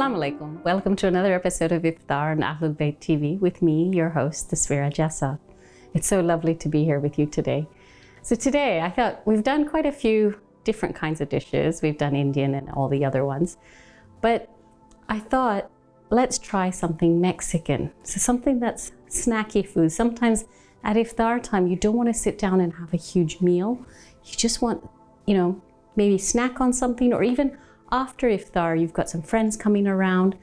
Assalamu alaikum. Welcome to another episode of Iftar on Ahlulbayt TV with me, your host, Tasvira Jessa. It's so lovely to be here with you today. So today I thought we've done quite a few different kinds of dishes. We've done Indian and all the other ones. But I thought, let's try something Mexican. So something that's snacky food. Sometimes at Iftar time, you don't want to sit down and have a huge meal. You just want, maybe snack on something, or even after Iftar, you've got some friends coming around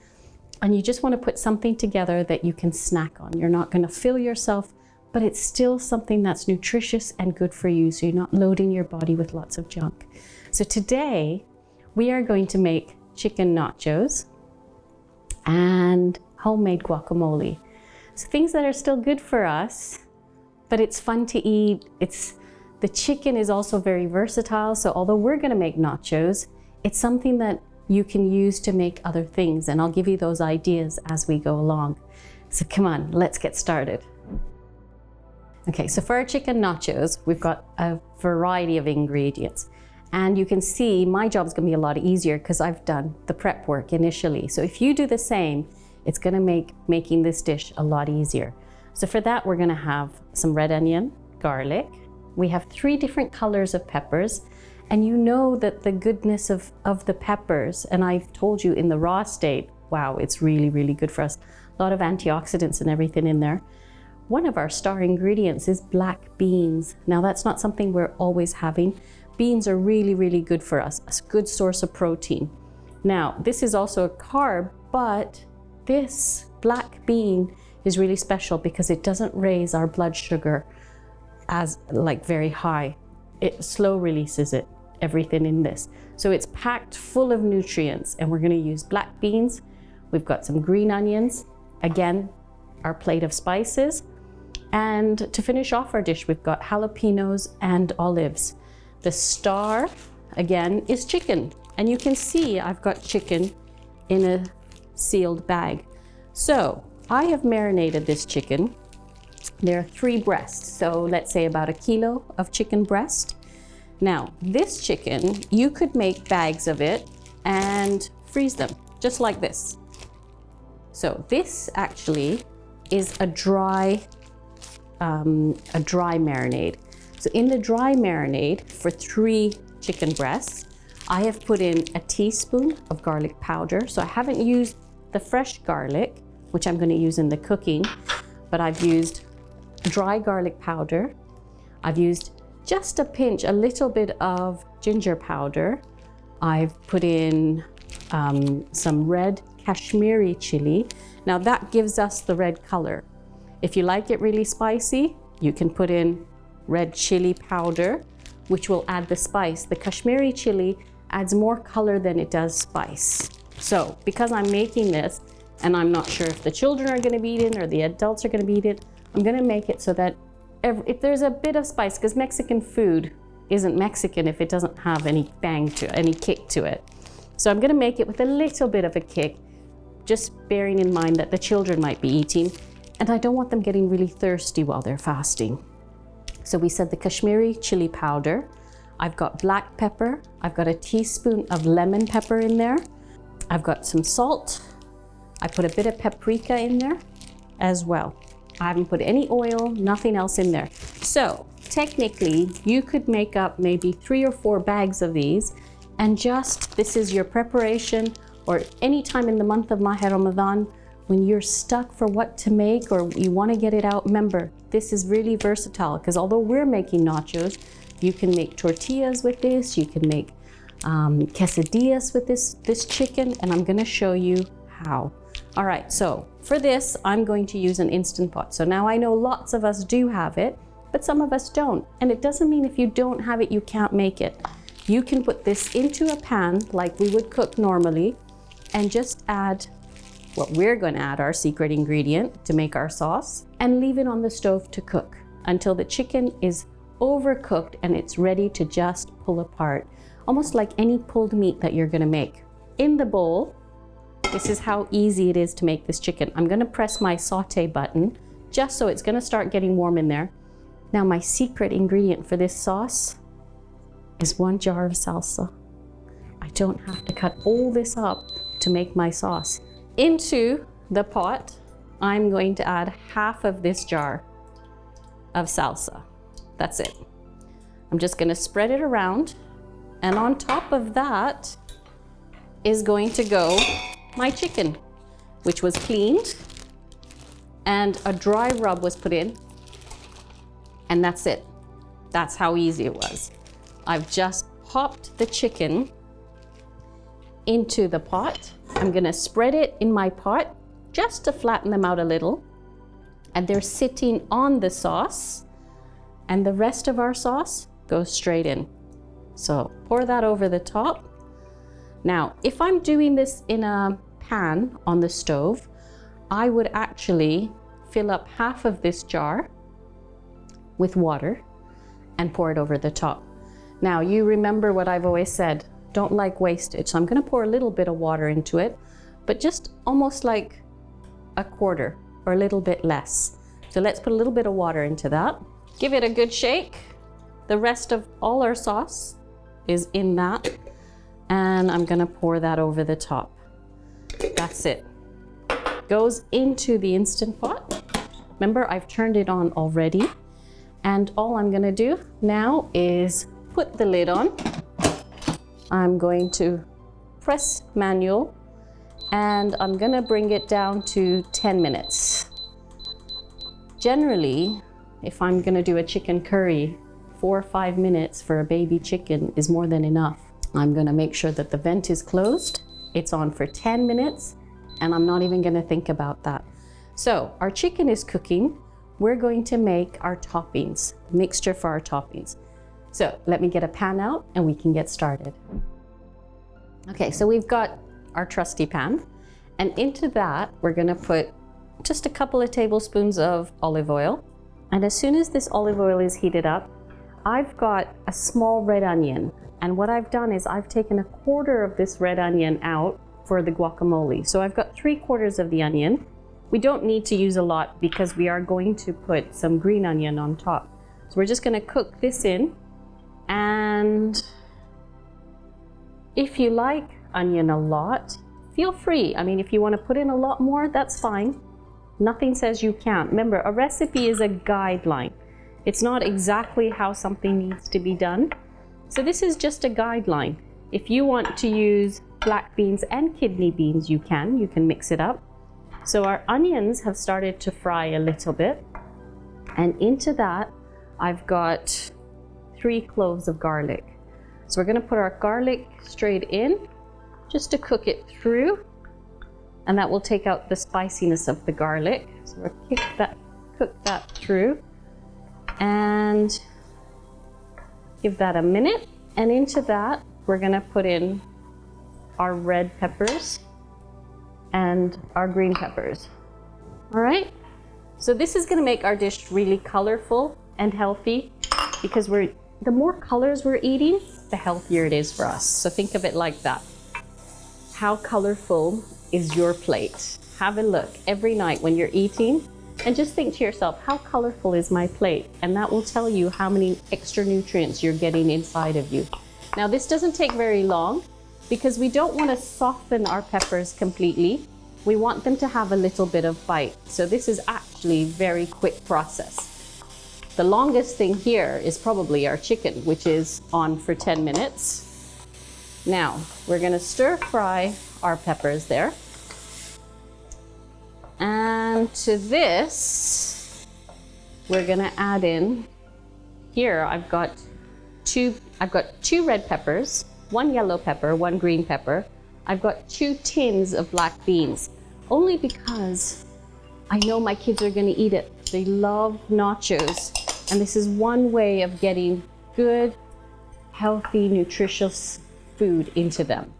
and you just want to put something together that you can snack on. You're not going to fill yourself, but it's still something that's nutritious and good for you, so you're not loading your body with lots of junk. So today we are going to make chicken nachos and homemade guacamole. So things that are still good for us, but it's fun to eat. The chicken is also very versatile. So although we're going to make nachos, it's something that you can use to make other things, and I'll give you those ideas as we go along. So come on, let's get started. Okay, so for our chicken nachos, we've got a variety of ingredients. And you can see my job is gonna be a lot easier because I've done the prep work initially. So if you do the same, it's gonna make making this dish a lot easier. So for that, we're gonna have some red onion, garlic. We have 3 different colors of peppers. And you know that the goodness of the peppers, and I've told you in the raw state, wow, it's really, really good for us. A lot of antioxidants and everything in there. One of our star ingredients is black beans. Now that's not something we're always having. Beans are really, really good for us. It's a good source of protein. Now, this is also a carb, but this black bean is really special because it doesn't raise our blood sugar as very high. It slow releases it, everything in this. So it's packed full of nutrients, and we're gonna use black beans. We've got some green onions, again, our plate of spices. And to finish off our dish, we've got jalapenos and olives. The star, again, is chicken. And you can see I've got chicken in a sealed bag. So I have marinated this chicken. There are 3 breasts, so let's say about 1 kilo of chicken breast. Now, this chicken, you could make bags of it and freeze them, just like this. So this actually is a dry marinade. So in the dry marinade for 3 chicken breasts, I have put in a teaspoon of garlic powder. So I haven't used the fresh garlic, which I'm going to use in the cooking, but I've used dry garlic powder. I've used just a pinch, a little bit of ginger powder. I've put in some red Kashmiri chili. Now that gives us the red color. If you like it really spicy, you can put in red chili powder, which will add the spice. The Kashmiri chili adds more color than it does spice. So because I'm making this, and I'm not sure if the children are gonna be eating or the adults are gonna be eating, I'm gonna make it so that if there's a bit of spice, because Mexican food isn't Mexican if it doesn't have any bang to it, any kick to it. So I'm gonna make it with a little bit of a kick, just bearing in mind that the children might be eating, and I don't want them getting really thirsty while they're fasting. So we said the Kashmiri chili powder. I've got black pepper. I've got a teaspoon of lemon pepper in there. I've got some salt. I put a bit of paprika in there as well. I haven't put any oil, nothing else in there. So technically you could make up maybe 3 or 4 bags of these, and this is your preparation, or any time in the month of Maha Ramadan when you're stuck for what to make or you want to get it out. Remember, this is really versatile because although we're making nachos, you can make tortillas with this, you can make quesadillas with this chicken, and I'm going to show you how. All right, so for this, I'm going to use an Instant Pot. So now I know lots of us do have it, but some of us don't. And it doesn't mean if you don't have it, you can't make it. You can put this into a pan like we would cook normally and just add what we're going to add, our secret ingredient to make our sauce, and leave it on the stove to cook until the chicken is overcooked and it's ready to just pull apart, almost like any pulled meat that you're going to make. In the bowl, this is how easy it is to make this chicken. I'm gonna press my saute button just so it's gonna start getting warm in there. Now my secret ingredient for this sauce is 1 jar of salsa. I don't have to cut all this up to make my sauce. Into the pot, I'm going to add half of this jar of salsa. That's it. I'm just going to spread it around, and on top of that is going to go my chicken, which was cleaned, and a dry rub was put in, and that's it. That's how easy it was. I've just popped the chicken into the pot. I'm gonna spread it in my pot just to flatten them out a little, and they're sitting on the sauce, and the rest of our sauce goes straight in. So pour that over the top. Now, if I'm doing this in a pan on the stove, I would actually fill up half of this jar with water and pour it over the top. Now, you remember what I've always said, don't like wastage. So I'm gonna pour a little bit of water into it, but just almost like a quarter or a little bit less. So let's put a little bit of water into that. Give it a good shake. The rest of all our sauce is in that, and I'm gonna pour that over the top. That's it. Goes into the Instant Pot. Remember, I've turned it on already, and all I'm gonna do now is put the lid on. I'm going to press manual, and I'm gonna bring it down to 10 minutes. Generally, if I'm gonna do a chicken curry, 4 or 5 minutes for a baby chicken is more than enough. I'm gonna make sure that the vent is closed. It's on for 10 minutes, and I'm not even gonna think about that. So our chicken is cooking. We're going to make our toppings, mixture for our toppings. So let me get a pan out and we can get started. Okay, so we've got our trusty pan, and into that, we're gonna put just a couple of tablespoons of olive oil. And as soon as this olive oil is heated up, I've got a small red onion. And what I've done is I've taken a quarter of this red onion out for the guacamole. So I've got 3/4 of the onion. We don't need to use a lot because we are going to put some green onion on top. So we're just gonna cook this in. And if you like onion a lot, feel free. I mean, if you wanna put in a lot more, that's fine. Nothing says you can't. Remember, a recipe is a guideline. It's not exactly how something needs to be done. So this is just a guideline. If you want to use black beans and kidney beans, you can mix it up. So our onions have started to fry a little bit. And into that, I've got 3 cloves of garlic. So we're gonna put our garlic straight in just to cook it through. And that will take out the spiciness of the garlic. So we'll cook that through. And give that a minute. And into that, we're gonna put in our red peppers and our green peppers. All right? So this is gonna make our dish really colorful and healthy, because the more colors we're eating, the healthier it is for us. So think of it like that. How colorful is your plate? Have a look every night when you're eating, and just think to yourself, how colorful is my plate? And that will tell you how many extra nutrients you're getting inside of you. Now, this doesn't take very long because we don't want to soften our peppers completely. We want them to have a little bit of bite. So this is actually a very quick process. The longest thing here is probably our chicken, which is on for 10 minutes. Now, we're gonna stir fry our peppers there. And to this, we're gonna add in, here I've got two red peppers, 1 yellow pepper, 1 green pepper. I've got 2 tins of black beans, only because I know my kids are gonna eat it. They love nachos, and this is one way of getting good, healthy, nutritious food into them.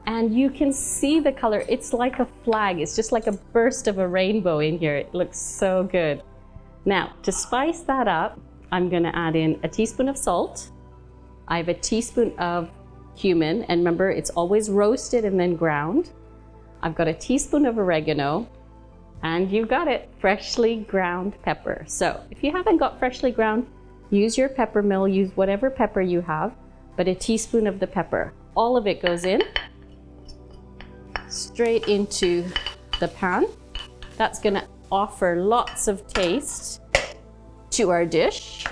And you can see the color, it's like a flag. It's just like a burst of a rainbow in here. It looks so good. Now, to spice that up, I'm gonna add in a teaspoon of salt. I have a teaspoon of cumin, and remember, it's always roasted and then ground. I've got a teaspoon of oregano, and you've got it, freshly ground pepper. So if you haven't got freshly ground, use your pepper mill, use whatever pepper you have, but a teaspoon of the pepper. All of it goes in. straight into the pan. That's gonna offer lots of taste to our dish.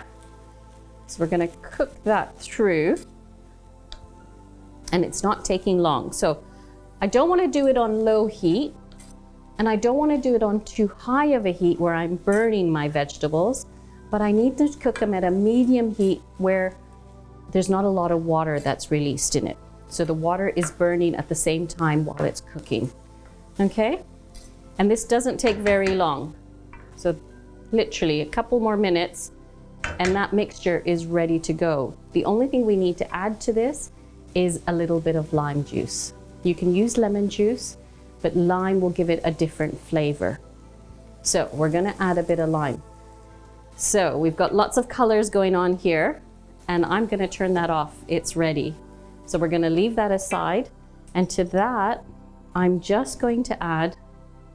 So we're gonna cook that through, and it's not taking long. So I don't wanna do it on low heat, and I don't wanna do it on too high of a heat where I'm burning my vegetables, but I need to cook them at a medium heat where there's not a lot of water that's released in it. So the water is burning at the same time while it's cooking, okay? And this doesn't take very long. So literally a couple more minutes and that mixture is ready to go. The only thing we need to add to this is a little bit of lime juice. You can use lemon juice, but lime will give it a different flavor. So we're gonna add a bit of lime. So we've got lots of colors going on here, and I'm gonna turn that off. It's ready. So we're gonna leave that aside. And to that, I'm just going to add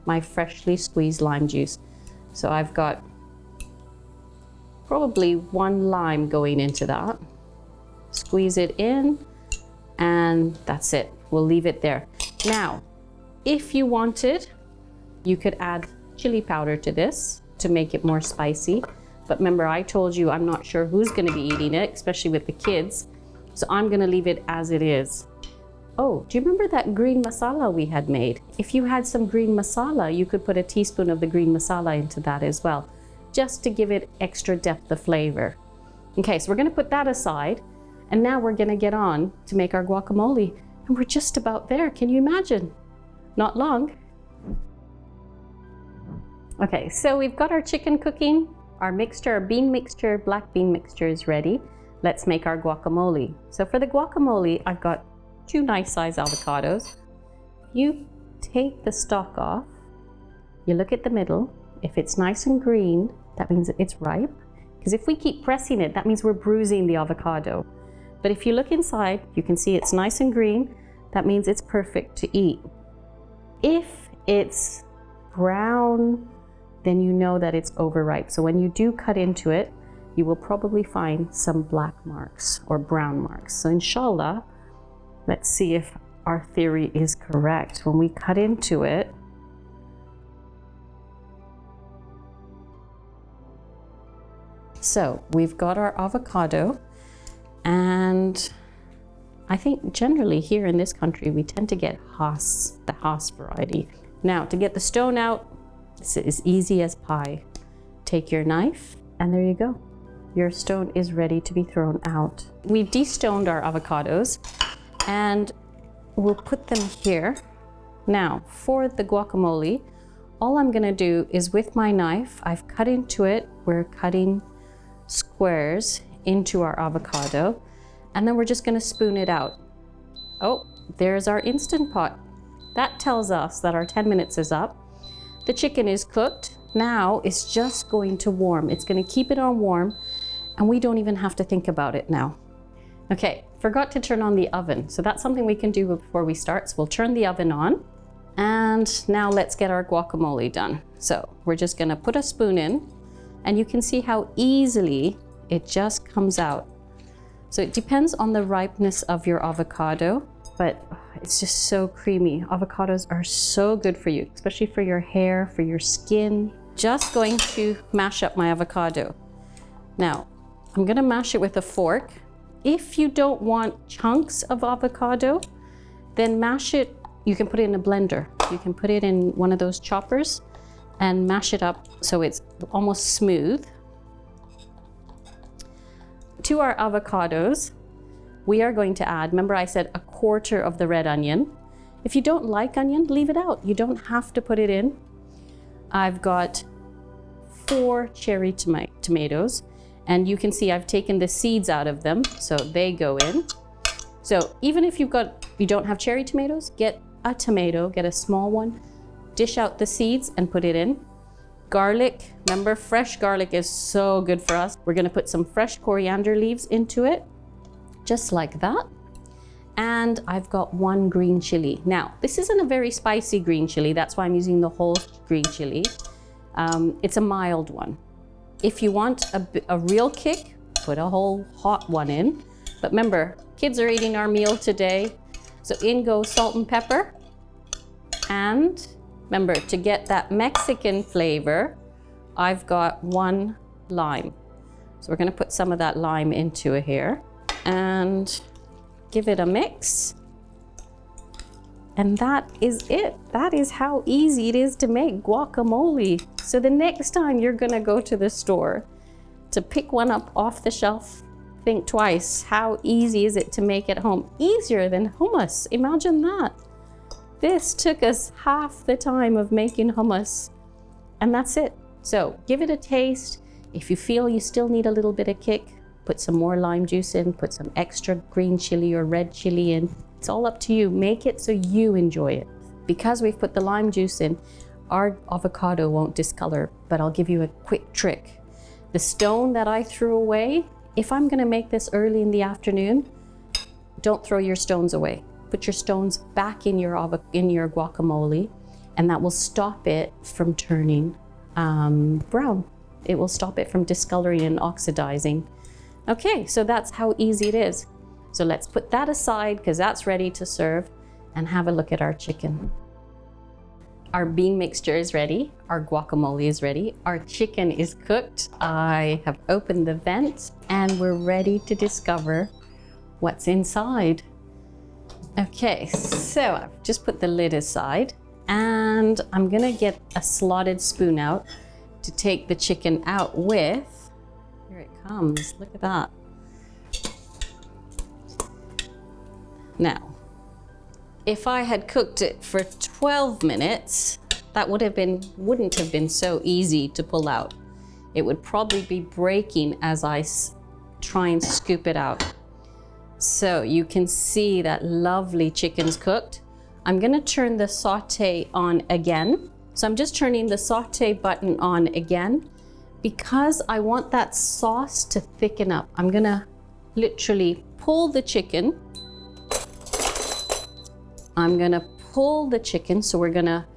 my freshly squeezed lime juice. So I've got probably 1 lime going into that. Squeeze it in, and that's it. We'll leave it there. Now, if you wanted, you could add chili powder to this to make it more spicy. But remember, I told you I'm not sure who's gonna be eating it, especially with the kids. So I'm gonna leave it as it is. Oh, do you remember that green masala we had made? If you had some green masala, you could put a teaspoon of the green masala into that as well, just to give it extra depth of flavor. Okay, so we're gonna put that aside, and now we're gonna get on to make our guacamole. And we're just about there, can you imagine? Not long. Okay, so we've got our chicken cooking. Our mixture, our bean mixture, black bean mixture is ready. Let's make our guacamole. So for the guacamole, I've got 2 nice size avocados. You take the stalk off, you look at the middle. If it's nice and green, that means it's ripe. Because if we keep pressing it, that means we're bruising the avocado. But if you look inside, you can see it's nice and green. That means it's perfect to eat. If it's brown, then you know that it's overripe. So when you do cut into it, you will probably find some black marks or brown marks. So inshallah, let's see if our theory is correct. When we cut into it, so we've got our avocado, and I think generally here in this country, we tend to get Haas, the Haas variety. Now to get the stone out, it's as easy as pie. Take your knife, and there you go. Your stone is ready to be thrown out. We've de-stoned our avocados, and we'll put them here. Now, for the guacamole, all I'm gonna do is with my knife, I've cut into it. We're cutting squares into our avocado, and then we're just gonna spoon it out. Oh, there's our Instant Pot. That tells us that our 10 minutes is up. The chicken is cooked. Now it's just going to warm. It's gonna keep it on warm, and we don't even have to think about it now. Okay, forgot to turn on the oven. So that's something we can do before we start. So we'll turn the oven on, and now let's get our guacamole done. So we're just gonna put a spoon in, and you can see how easily it just comes out. So it depends on the ripeness of your avocado, but it's just so creamy. Avocados are so good for you, especially for your hair, for your skin. Just going to mash up my avocado. Now, I'm gonna mash it with a fork. If you don't want chunks of avocado, then mash it. You can put it in a blender. You can put it in one of those choppers and mash it up so it's almost smooth. To our avocados, we are going to add, remember I said 1/4 of the red onion. If you don't like onion, leave it out. You don't have to put it in. I've got 4 cherry tomatoes, and you can see I've taken the seeds out of them, so they go in. So even if you don't have cherry tomatoes, get a tomato, get a small one, dish out the seeds and put it in. Garlic, remember fresh garlic is so good for us. We're gonna put some fresh coriander leaves into it, just like that. And I've got 1 green chili. Now, this isn't a very spicy green chili, that's why I'm using the whole green chili. It's a mild one. If you want a real kick, put a whole hot one in. But remember, kids are eating our meal today, so in goes salt and pepper. And remember, to get that Mexican flavor, I've got 1 lime. So we're gonna put some of that lime into here and give it a mix. And that is it. That is how easy it is to make guacamole. So the next time you're gonna go to the store to pick one up off the shelf, think twice. How easy is it to make at home? Easier than hummus. Imagine that. This took us half the time of making hummus, and that's it. So give it a taste. If you feel you still need a little bit of kick, put some more lime juice in, put some extra green chili or red chili in. It's all up to you. Make it so you enjoy it. Because we've put the lime juice in, our avocado won't discolor, but I'll give you a quick trick. The stone that I threw away, if I'm gonna make this early in the afternoon, don't throw your stones away. Put your stones back in your guacamole, and that will stop it from turning brown. It will stop it from discoloring and oxidizing. Okay, so that's how easy it is. So let's put that aside because that's ready to serve, and have a look at our chicken. Our bean mixture is ready. Our guacamole is ready. Our chicken is cooked. I have opened the vent and we're ready to discover what's inside. Okay, so I've just put the lid aside and I'm gonna get a slotted spoon out to take the chicken out with. Here it comes, look at that. Now, if I had cooked it for 12 minutes, that wouldn't have been so easy to pull out. It would probably be breaking as I try and scoop it out. So you can see that lovely chicken's cooked. I'm gonna turn the saute on again. So I'm just turning the saute button on again because I want that sauce to thicken up. I'm gonna literally pull the chicken. I'm gonna pull the chicken, so we're gonna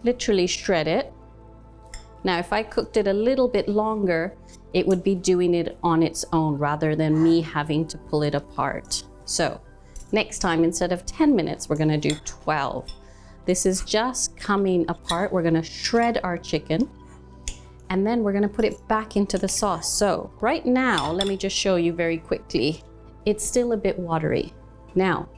literally shred it. Now, if I cooked it a little bit longer, it would be doing it on its own rather than me having to pull it apart. So next time, instead of 10 minutes, we're gonna do 12. This is just coming apart. We're gonna shred our chicken and then we're gonna put it back into the sauce. So right now, let me just show you very quickly. It's still a bit watery. Now,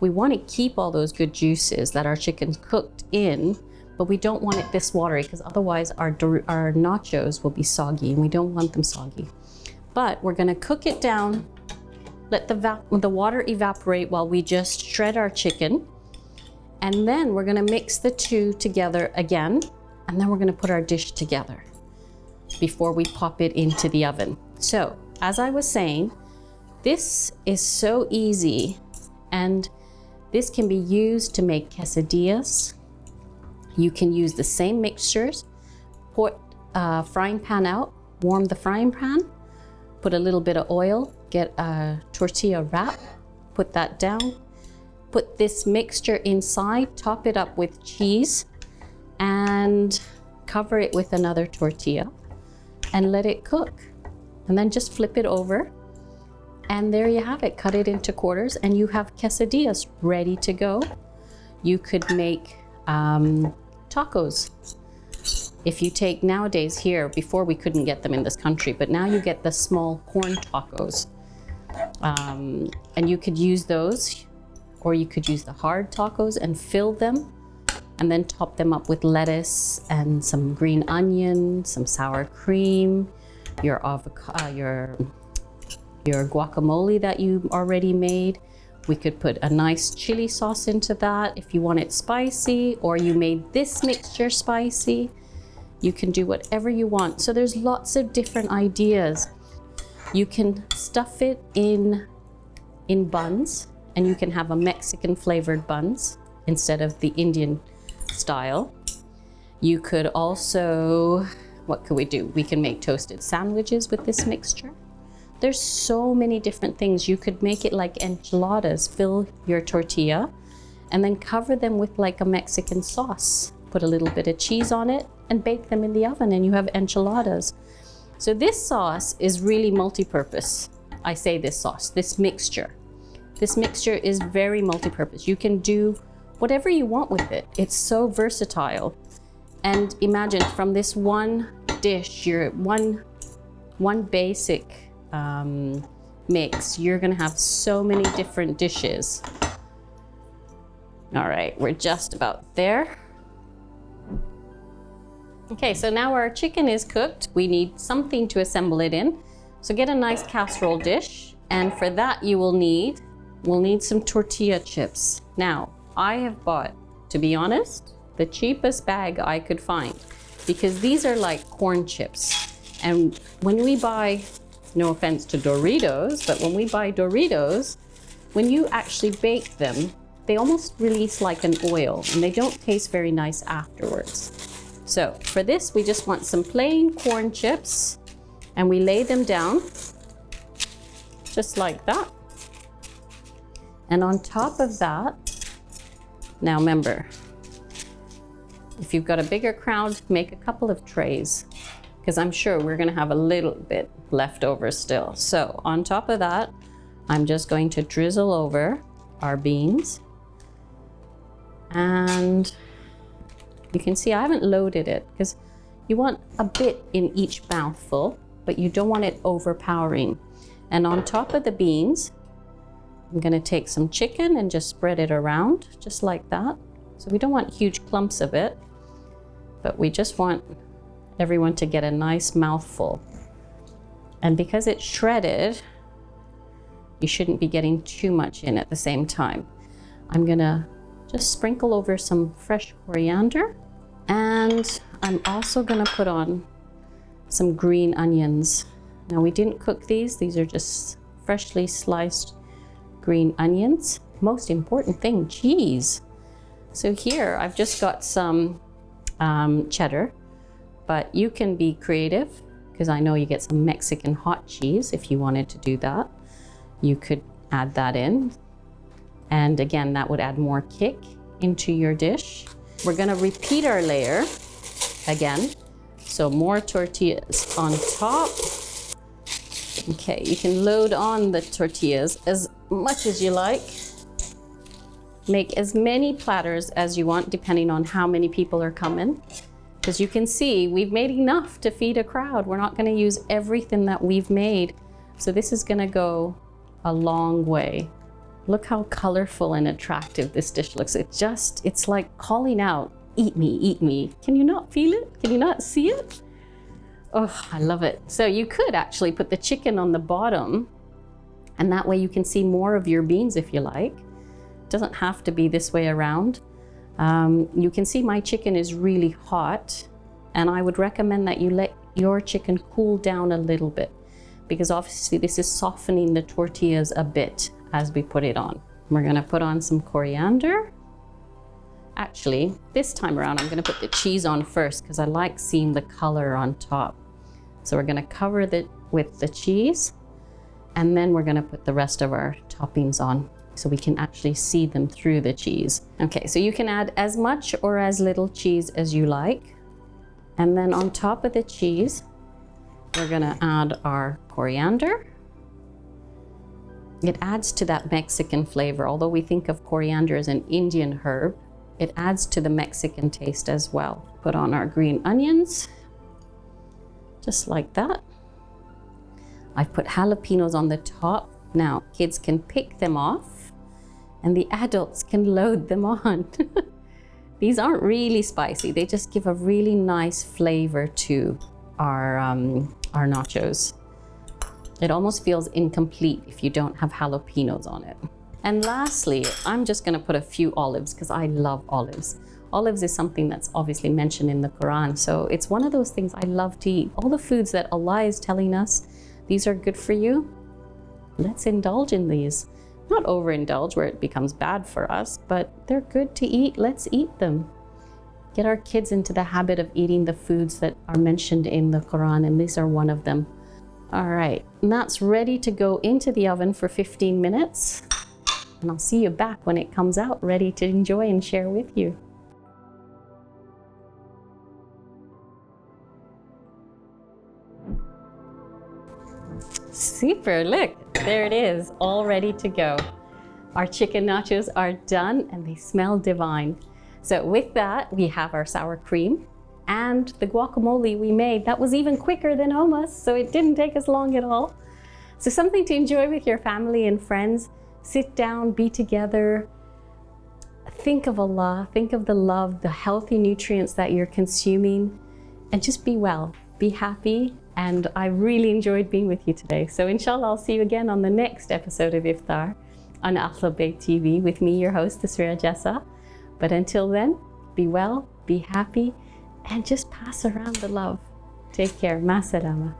we want to keep all those good juices that our chicken's cooked in, but we don't want it this watery because otherwise our nachos will be soggy and we don't want them soggy. But we're going to cook it down, let the water evaporate while we just shred our chicken. And then we're going to mix the two together again. And then we're going to put our dish together before we pop it into the oven. So as I was saying, this is so easy, and this can be used to make quesadillas. You can use the same mixtures, put a frying pan out, warm the frying pan, put a little bit of oil, get a tortilla wrap, put that down, put this mixture inside, top it up with cheese, and cover it with another tortilla and let it cook. And then just flip it over. And there you have it. Cut it into quarters and you have quesadillas ready to go. You could make tacos. If you take nowadays here, before we couldn't get them in this country, but now you get the small corn tacos. And you could use those, or you could use the hard tacos and fill them and then top them up with lettuce and some green onion, some sour cream, your avocado, your guacamole that you already made. We could put a nice chili sauce into that if you want it spicy, or you made this mixture spicy. You can do whatever you want. So there's lots of different ideas. You can stuff it in buns, and you can have a Mexican flavored buns instead of the Indian style. You could also, what could we do? We can make toasted sandwiches with this mixture. There's so many different things. You could make it like enchiladas, fill your tortilla and then cover them with like a Mexican sauce. Put a little bit of cheese on it and bake them in the oven and you have enchiladas. So this sauce is really multi-purpose. I say this sauce, this mixture. This mixture is very multi-purpose. You can do whatever you want with it. It's so versatile. And imagine from this one dish, your one basic mix, you're gonna have so many different dishes. All right, we're just about there. Okay, so now our chicken is cooked. We need something to assemble it in. So get a nice casserole dish, and for that we'll need some tortilla chips. Now, I have bought, to be honest, the cheapest bag I could find, because these are like corn chips. And when we buy, no offense to Doritos, but when we buy Doritos, when you actually bake them, they almost release like an oil and they don't taste very nice afterwards. So for this, we just want some plain corn chips, and we lay them down just like that. And on top of that, now remember, if you've got a bigger crowd, make a couple of trays, because I'm sure we're gonna have a little bit left over still. So on top of that, I'm just going to drizzle over our beans. And you can see I haven't loaded it because you want a bit in each mouthful, but you don't want it overpowering. And on top of the beans, I'm gonna take some chicken and just spread it around, just like that. So we don't want huge clumps of it, but we just want everyone to get a nice mouthful. And because it's shredded, you shouldn't be getting too much in at the same time. I'm gonna just sprinkle over some fresh coriander, and I'm also gonna put on some green onions. Now, we didn't cook these are just freshly sliced green onions. Most important thing, cheese. So here I've just got some cheddar, but you can be creative, because I know you get some Mexican hot cheese. If you wanted to do that, you could add that in. And again, that would add more kick into your dish. We're gonna repeat our layer again. So more tortillas on top. Okay, you can load on the tortillas as much as you like. Make as many platters as you want, depending on how many people are coming. Because you can see we've made enough to feed a crowd. We're not gonna use everything that we've made. So this is gonna go a long way. Look how colorful and attractive this dish looks. It's like calling out, eat me, eat me. Can you not feel it? Can you not see it? Oh, I love it. So you could actually put the chicken on the bottom, and that way you can see more of your beans if you like. It doesn't have to be this way around. You can see my chicken is really hot, and I would recommend that you let your chicken cool down a little bit, because obviously this is softening the tortillas a bit as we put it on. We're gonna put on some coriander. Actually, this time around, I'm gonna put the cheese on first because I like seeing the color on top. So we're gonna cover it with the cheese, and then we're gonna put the rest of our toppings on so we can actually see them through the cheese. Okay, so you can add as much or as little cheese as you like. And then on top of the cheese, we're gonna add our coriander. It adds to that Mexican flavor. Although we think of coriander as an Indian herb, it adds to the Mexican taste as well. Put on our green onions, just like that. I've put jalapenos on the top. Now, kids can pick them off, and the adults can load them on. These aren't really spicy. They just give a really nice flavor to our nachos. It almost feels incomplete if you don't have jalapenos on it. And lastly, I'm just gonna put a few olives because I love olives. Olives is something that's obviously mentioned in the Quran. So it's one of those things I love to eat. All the foods that Allah is telling us, these are good for you. Let's indulge in these. Not overindulge where it becomes bad for us, but they're good to eat. Let's eat them. Get our kids into the habit of eating the foods that are mentioned in the Quran, and these are one of them. All right, and that's ready to go into the oven for 15 minutes. And I'll see you back when it comes out, ready to enjoy and share with you. Super, look, there it is, all ready to go. Our chicken nachos are done and they smell divine. So with that, we have our sour cream and the guacamole we made. That was even quicker than hummus, so it didn't take us long at all. So something to enjoy with your family and friends. Sit down, be together. Think of Allah, think of the love, the healthy nutrients that you're consuming, and just be well, be happy. And I really enjoyed being with you today. So inshallah, I'll see you again on the next episode of Iftar on Ahlulbayt TV with me, your host, Tasvira Jessa. But until then, be well, be happy, and just pass around the love. Take care. Ma salama.